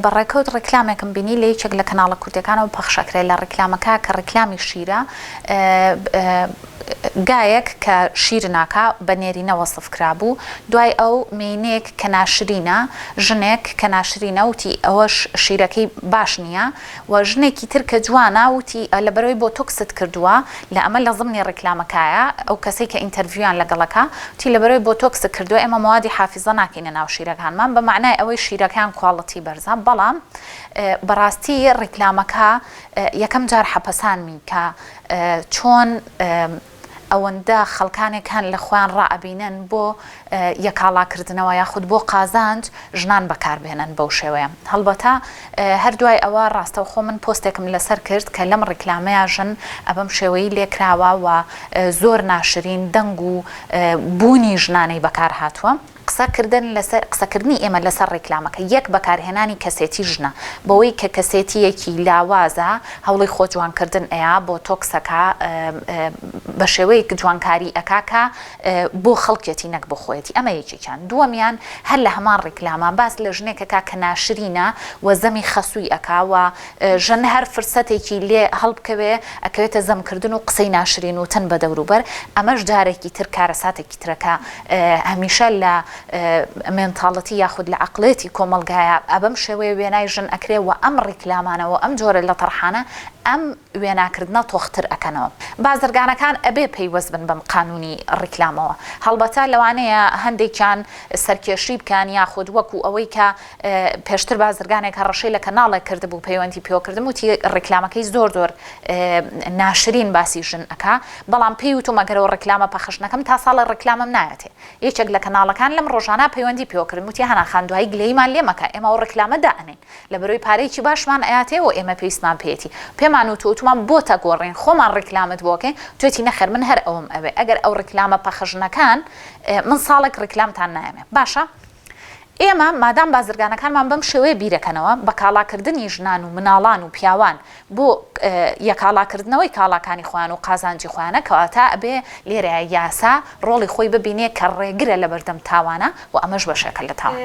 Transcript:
بەڕێکەوت ڕێکلامێکم بینی لە یەکێک لە کەناڵە کورتەکانەوە پەخشەکرێت لە ڕێکلامەکە کە ڕێکلامی شیرە گایەک کە شیر ناکا بە نێرینە وەسف کرابوو دوای ئەو مینێک کە ناشرینە ژنێک کە ناشرینە وتی ئەوەش شیرەکەی باش نییە و ژنێکی تر کە جوانە وتی لەبەرەوەی بۆ تۆکست کردووە لە ئەمە لە ضمنی ڕێکلامەکایە ئەو کەسەی کە ئینتەرویویان لەگەڵەکە وتی لەبەرەوەی بۆ تۆکست کردووە ئێمە موادی حافیزە ناکەینە ناو شیرەکانمان بە معنای ئەوەی شیرەکان کواڵەتی بەرزە بەڵام بەڕاستی ڕێکلامەکە یەکەم جار حەپەسانمی کە چۆن ئەوەندە خەڵکانێک هەن لە خۆیان ڕائەبینن بۆ یەکاڵاکردنەوە یاخود بۆ قازانج ژنان بەکاربێنن بەو شێوەیە هەڵبەتە هەردوای ئەوە ڕاستەوخۆ من پۆستێکم لەسەر کرد کە لەم ڕێکلامەیە ژن ئەبەم شێوەی لێکراوە و زۆر ناشرین دەنگ و بوونی ژنانەی بەکار هاتووە قسەکردنی ئێمە لەسەر ڕێکلامەکە یەک بەکارهێنانی کەسێتی ژنە بەوەی کە کەسێتیەکی لاوازە هەوڵی خۆ جوانکردن ئەیە بۆ تۆکسەکە بە شێوەیە جوانکاری ئەکاکە بۆ خەڵکێتی نەک بۆ خۆیەتی ئەمە یەکێکیان دووەمیان هەر لە هەمان ڕێکلامە باس لە ژنێکەکە کە ناشرینە و زەمی خەسووی ئەکا و ژن هەر فرسەتێکی لێ هەڵبکەوێ ئەکەوێتە زەمکردن و قسەی ناشرین و تەن بە دەوروبەر ئەمەش جارێکی تر کارەساتێکی ترەکە هەمیشە لە مێنتاڵەتی یاخود لە عەقڵێتی کۆمەلگایە ئەبەم شێوەیە وێنای ژن ئەکرێ و ئەم ڕێکلامانەوە ئەم جۆرە لە تەرحانە ئەم وێناکردنە تۆختر ئەکەنەوە بازرگانەکان ئەبێ پەیوەست بن بەم قانونی ڕێکلامەوە هەڵبەتە لەوانەیە هەندێکیان سەرکێشی بکەن یاخود وەکو ئەوەی کە پێشتر بازرگانێک هەڕەشەی لە کەناڵێک کردبوو پەیوەندی پێوەکردم وتی ڕێکلامەکەی زۆر ناشرین باسی ژن ئەکا بەڵام پێی وتم ئەگەرەوە ڕێکلامە پەخش نەکەم تا ساڵە ڕێکلامم نایەتێ یەکێک لە کەناڵەکان لەم ڕۆژانە پەیوەندی پێوەکردم وتی هەنا خاندوهای گلەیمان لێ مەکە ئێمە ئەو ڕێکلامە دائنین لەبەرەوەی پارەیەکی باشمان ئەیاتێەوە ئێمە پێویستمان پێێتی پێمان وتومان بۆتە گۆڕین خۆمان ڕێکلامت بۆکەین توێتی نەخێر من هەر ئەوم ئەوێ ئەگەر ئەو ڕێکلامە پەخشنەکان من ساڵێک ڕێکلامتان نایەمێ باشە ئێمە مادام بازرگانەکانمان بەم شێوەیە بیرەکەنەوە بە کاڵاکردنی ژنان و مناڵان و پیاوان بۆ یەکاڵاکردنەوەی کاڵاکانی خۆیان و قازانجی خۆیانە کەواتە ئەبێ لێرە یاسا ڕۆڵی خۆی ببینێ کە ڕێگرە لە بەردەم تاوانە و ئەمەش بەشێکە لە تاوان